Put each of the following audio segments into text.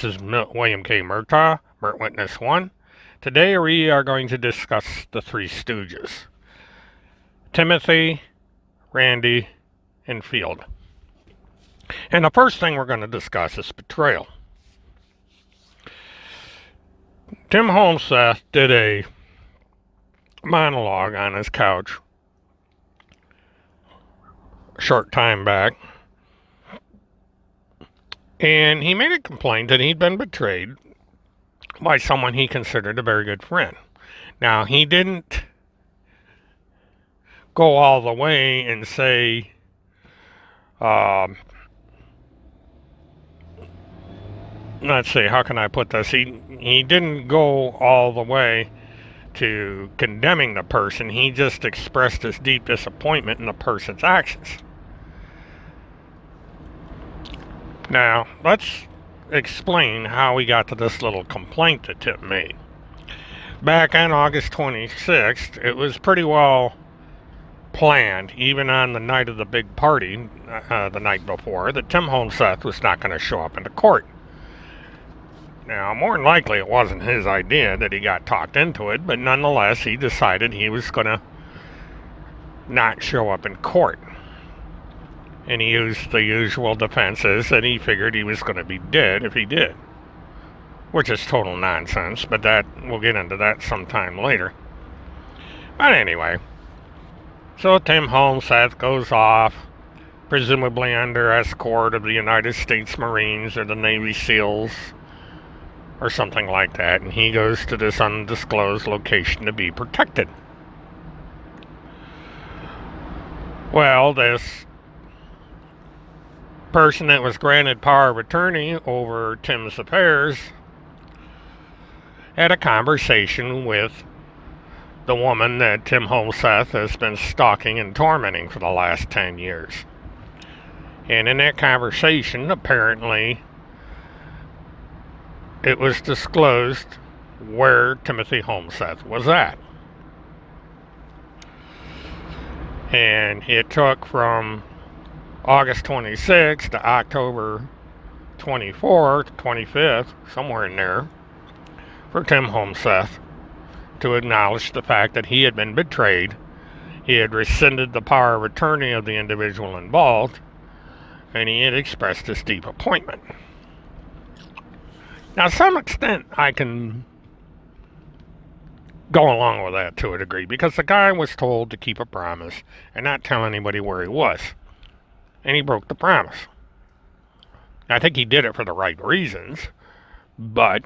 This is William K. Murtaugh, Mert Witness 1. Today we are going to discuss the Three Stooges. Timothy, Randy, and Field. And the first thing we're going to discuss is betrayal. Tim Holmseth did a monologue on his couch a short time back, and he made a complaint that he'd been betrayed by someone he considered a very good friend. Now, he didn't go all the way and say, let's see, how can I put this? He didn't go all the way to condemning the person. He just expressed his deep disappointment in the person's actions. Now, let's explain how we got to this little complaint that Tim made. Back on August 26th, it was pretty well planned, even on the night of the big party, the night before, that Tim Holmseth was not going to show up into court. Now, more than likely, it wasn't his idea that he got talked into it, but nonetheless, he decided he was going to not show up in court. And he used the usual defenses that he figured he was going to be dead if he did. Which is total nonsense, but we'll get into that sometime later. But anyway, so Tim Holmseth goes off, presumably under escort of the United States Marines or the Navy SEALs, or something like that, and he goes to this undisclosed location to be protected. Well, this person that was granted power of attorney over Tim's affairs had a conversation with the woman that Tim Holmseth has been stalking and tormenting for the last 10 years. And in that conversation, apparently, it was disclosed where Timothy Holmseth was at. And it took from August 26th to October 24th, 25th, somewhere in there, for Tim Holmseth to acknowledge the fact that he had been betrayed. He had rescinded the power of attorney of the individual involved, and he had expressed his deep appointment. Now, to some extent, I can go along with that to a degree, because the guy was told to keep a promise and not tell anybody where he was. And he broke the promise. I think he did it for the right reasons, but,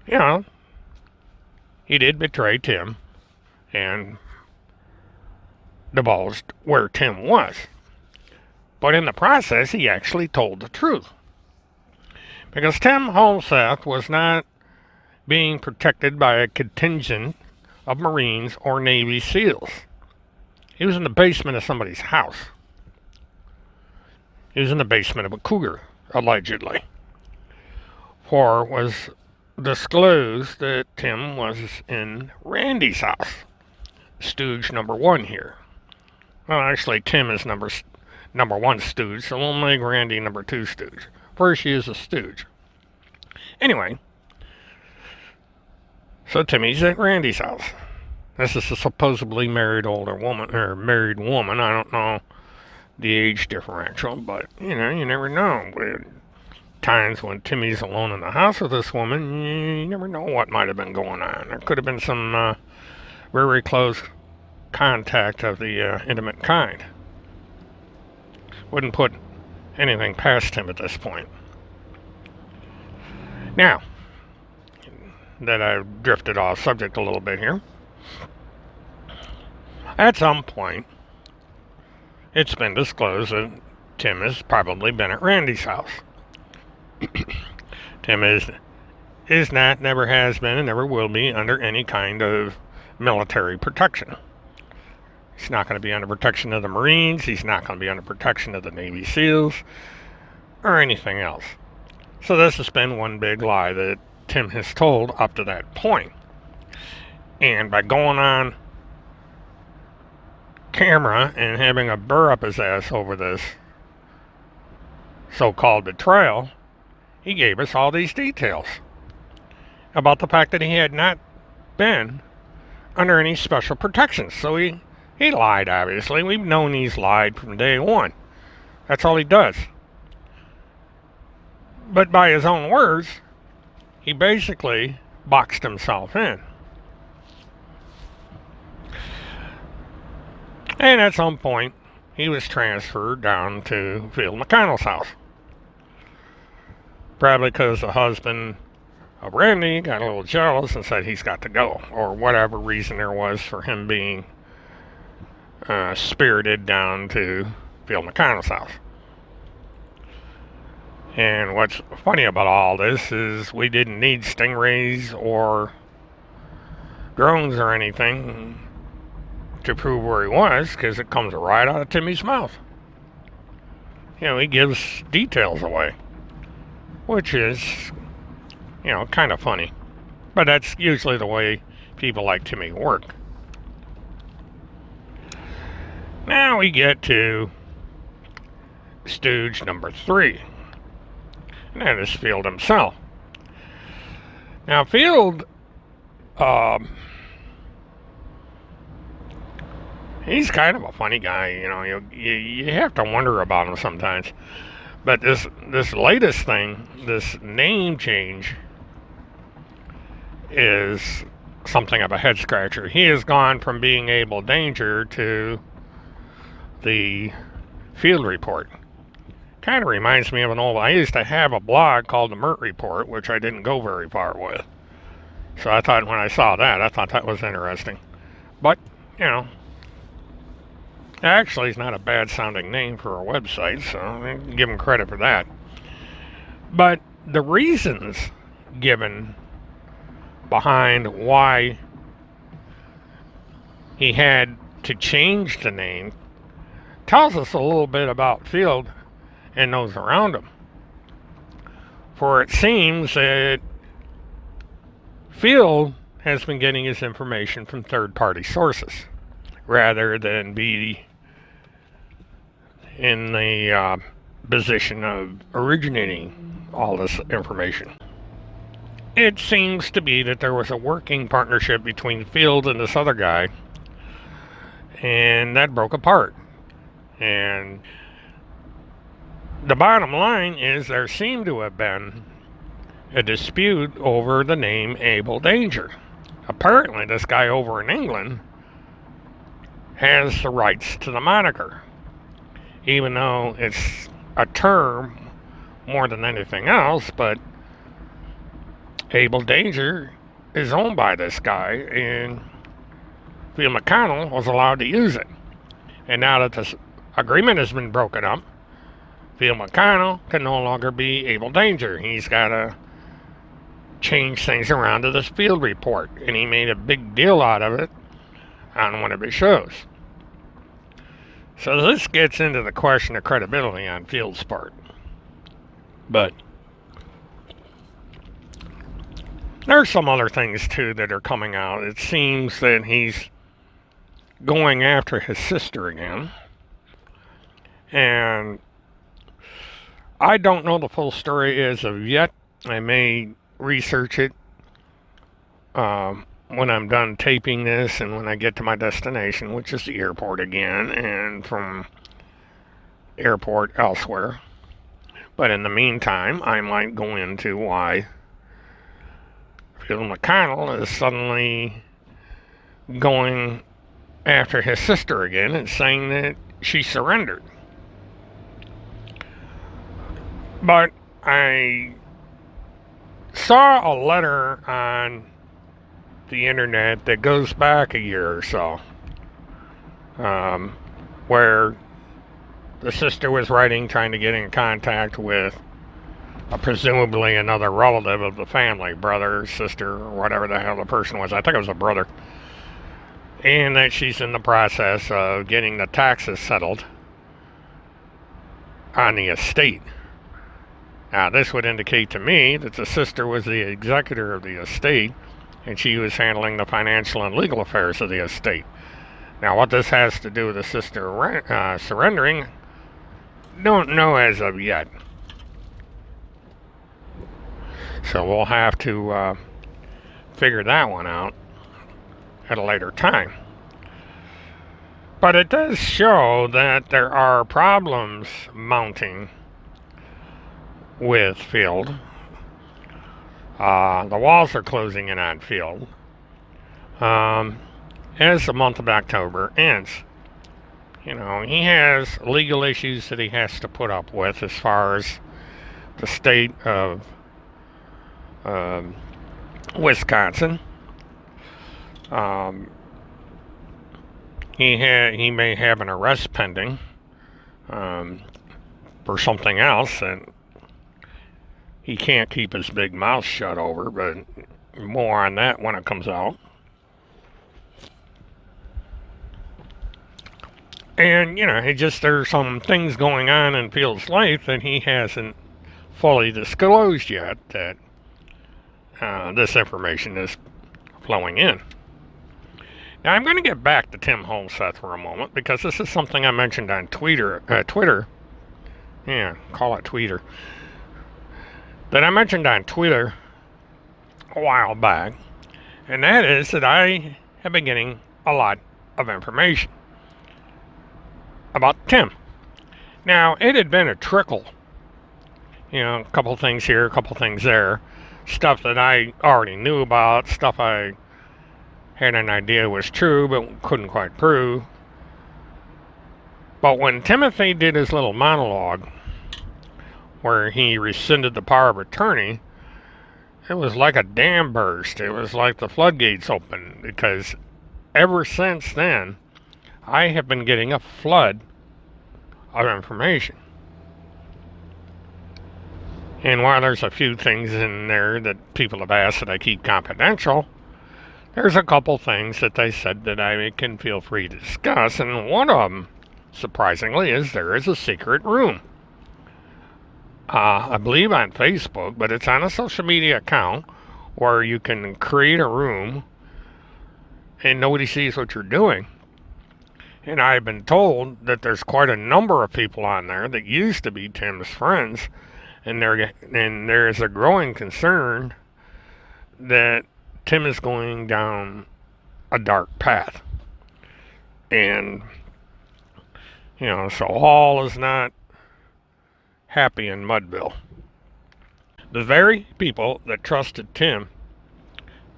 you know, he did betray Tim and divulged where Tim was. But in the process, he actually told the truth. Because Tim Holmseth was not being protected by a contingent of Marines or Navy SEALs. He was in the basement of somebody's house. He was in the basement of a cougar, allegedly. For it was disclosed that Tim was in Randy's house. Stooge number 1 here. Well, actually, Tim is number 1 stooge, so we'll make Randy number 2 stooge. First, he is a stooge. Anyway, so Timmy's at Randy's house. This is a supposedly married woman. I don't know the age differential, but, you know, you never know. Times when Timmy's alone in the house with this woman, you never know what might have been going on. There could have been some very close contact of the intimate kind. Wouldn't put anything past him at this point. Now, that I've drifted off subject a little bit here, at some point, it's been disclosed that Tim has probably been at Randy's house. Tim is not, never has been, and never will be under any kind of military protection. He's not going to be under protection of the Marines. He's not going to be under protection of the Navy SEALs or anything else. So this has been one big lie that Tim has told up to that point. And by going on camera and having a burr up his ass over this so-called betrayal, he gave us all these details about the fact that he had not been under any special protections. So he lied, obviously. We've known he's lied from day one. That's all he does. But by his own words, he basically boxed himself in. And at some point, he was transferred down to Field McConnell's house. Probably because the husband of Randy got a little jealous and said he's got to go, or whatever reason there was for him being spirited down to Field McConnell's house. And what's funny about all this is we didn't need stingrays or drones or anything to prove where he was, because it comes right out of Timmy's mouth. You know, he gives details away, which is, you know, kind of funny. But that's usually the way people like Timmy work. Now we get to Stooge number 3. And that is Field himself. Now, Field, he's kind of a funny guy, you know. You have to wonder about him sometimes. But this latest thing, this name change, is something of a head scratcher. He has gone from being Abel Danger to the Field Report. Kind of reminds me of I used to have a blog called the Mert Report, which I didn't go very far with. So I thought when I saw that, I thought that was interesting. But, you know, actually it's not a bad sounding name for a website, so I give him credit for that. But the reasons given behind why he had to change the name tells us a little bit about Field and those around him. For it seems that Field has been getting his information from third-party sources rather than be in the position of originating all this information. It seems to be that there was a working partnership between Field and this other guy, and that broke apart. And the bottom line is there seemed to have been a dispute over the name Abel Danger. Apparently this guy over in England has the rights to the moniker, even though it's a term more than anything else. But Abel Danger is owned by this guy, and Field McConnell was allowed to use it. And now that this agreement has been broken up, Field McConnell can no longer be Abel Danger. He's got to change things around to this Field Report, and he made a big deal out of it on one of his shows. So this gets into the question of credibility on Field's part. But there's some other things too that are coming out. It seems that he's going after his sister again, and I don't know the full story as of yet. I may research it when I'm done taping this and when I get to my destination, which is the airport again, and from airport elsewhere. But in the meantime, I might go into why Field McConnell is suddenly going after his sister again and saying that she surrendered. But I saw a letter on the internet that goes back a year or so, where the sister was writing, trying to get in contact with presumably another relative of the family, brother, sister, or whatever the hell the person was. I think it was a brother. And that she's in the process of getting the taxes settled on the estate. Now, this would indicate to me that the sister was the executor of the estate, and she was handling the financial and legal affairs of the estate. Now, what this has to do with the sister surrendering, don't know as of yet. So we'll have to figure that one out at a later time. But it does show that there are problems mounting with Field. The walls are closing in on Field as the month of October ends. He has legal issues that he has to put up with as far as the state of Wisconsin. He may have an arrest pending for something else, and he can't keep his big mouth shut over, but more on that when it comes out. And, there's some things going on in Field's life that he hasn't fully disclosed yet that this information is flowing in. Now, I'm going to get back to Tim Holmseth for a moment because this is something I mentioned on Twitter. Yeah, call it Twitter. That I mentioned on Twitter a while back, and that is that I have been getting a lot of information about Tim. Now, it had been a trickle. A couple things here, a couple things there. Stuff that I already knew about, stuff I had an idea was true but couldn't quite prove. But when Timothy did his little monologue where he rescinded the power of attorney, it was like a dam burst. It was like the floodgates opened, because ever since then I have been getting a flood of information. And while there's a few things in there that people have asked that I keep confidential, there's a couple things that they said that I can feel free to discuss, and one of them, surprisingly, is there is a secret room. I believe on Facebook, but it's on a social media account where you can create a room and nobody sees what you're doing. And I've been told that there's quite a number of people on there that used to be Tim's friends, and there's a growing concern that Tim is going down a dark path. And, so all is not happy in Mudville. The very people that trusted Tim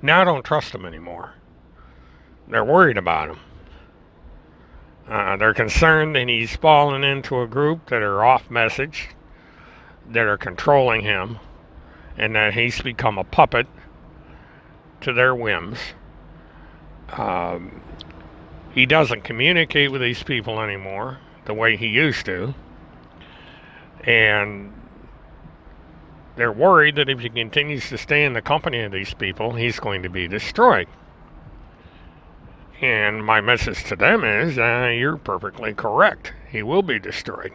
now don't trust him anymore. They're worried about him. They're concerned that he's fallen into a group that are off message, that are controlling him, and that he's become a puppet to their whims. He doesn't communicate with these people anymore the way he used to. And they're worried that if he continues to stay in the company of these people, he's going to be destroyed. And my message to them is, you're perfectly correct. He will be destroyed.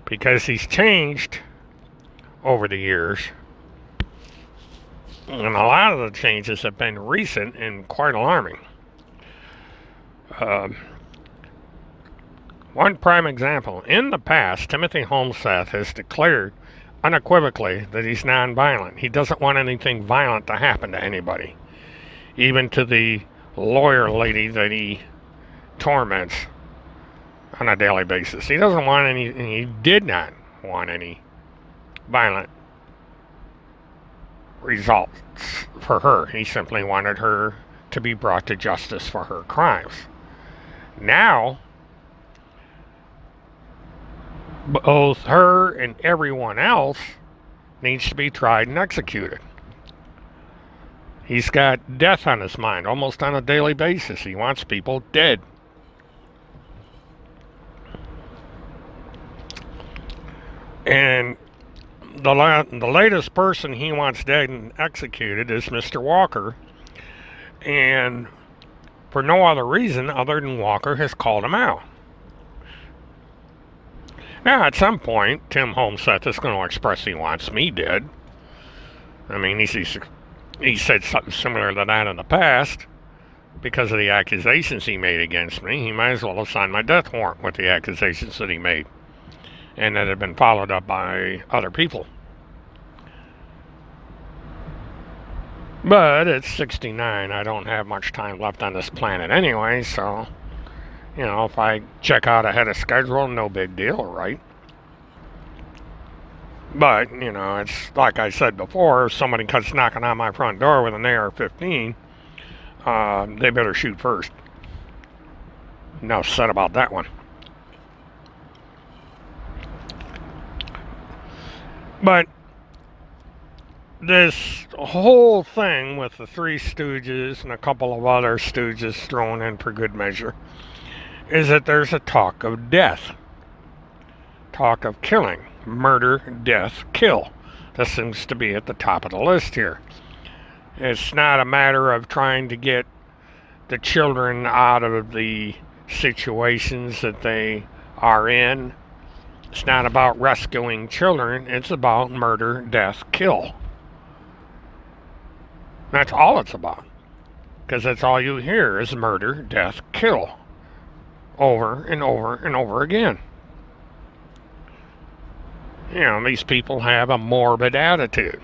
Because he's changed over the years. And a lot of the changes have been recent and quite alarming. One prime example. In the past, Timothy Holmseth has declared unequivocally that he's nonviolent. He doesn't want anything violent to happen to anybody. Even to the lawyer lady that he torments on a daily basis. He doesn't want any, and he did not want any violent results for her. He simply wanted her to be brought to justice for her crimes. Now, both her and everyone else needs to be tried and executed. He's got death on his mind almost on a daily basis. He wants people dead. And the latest person he wants dead and executed is Mr. Walker. And for no other reason other than Walker has called him out. Now, at some point, Tim Holmseth is going to express he wants me dead. I mean, he said something similar to that in the past. Because of the accusations he made against me, he might as well have signed my death warrant with the accusations that he made. And that had been followed up by other people. But it's 69. I don't have much time left on this planet anyway, so, if I check out ahead of schedule, no big deal, right? But, it's like I said before, if somebody comes knocking on my front door with an AR-15, they better shoot first. Enough said about that one. But this whole thing with the Three Stooges and a couple of other Stooges thrown in for good measure is that there's a talk of death. Talk of killing. Murder, death, kill. This seems to be at the top of the list here. It's not a matter of trying to get the children out of the situations that they are in. It's not about rescuing children. It's about murder, death, kill. That's all it's about. Because that's all you hear is murder, death, kill. Over and over and over again. These people have a morbid attitude.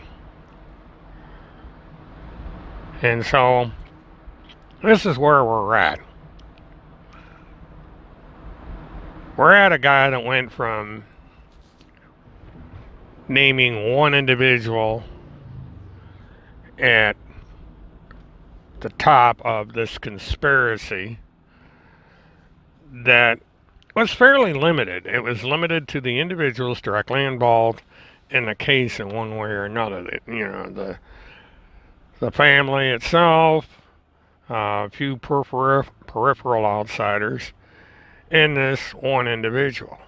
And so, this is where we're at. We're at a guy that went from naming one individual at the top of this conspiracy that was fairly limited. It was limited to the individuals directly involved in the case in one way or another. The family itself, a few peripheral outsiders, and this one individual.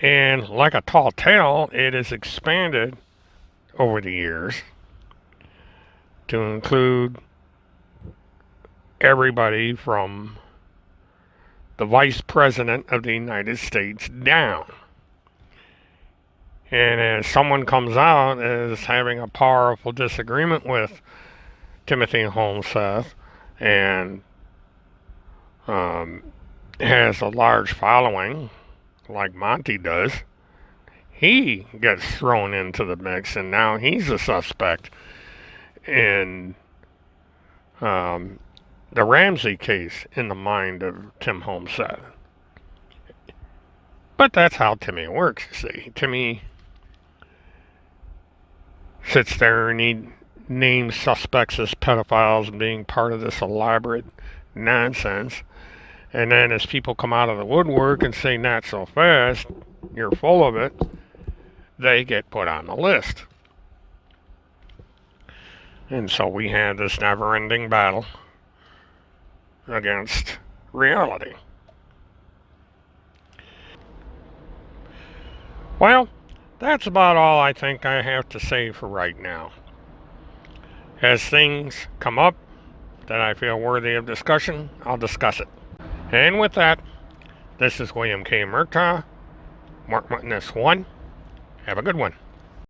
And like a tall tale, it has expanded over the years to include everybody from the Vice President of the United States down. And as someone comes out as having a powerful disagreement with Timothy Holmseth and has a large following, like Monty does, he gets thrown into the mix, and now he's a suspect in the Ramsey case in the mind of Tim Holmseth. But that's how Timmy works, you see. Timmy sits there and he names suspects as pedophiles and being part of this elaborate nonsense. And then as people come out of the woodwork and say, not so fast, you're full of it, they get put on the list. And so we had this never-ending battle against reality. Well, that's about all I think I have to say for right now. As things come up that I feel worthy of discussion, I'll discuss it. And with that, this is William K. Murtaugh, Mark Witness 1. Have a good one.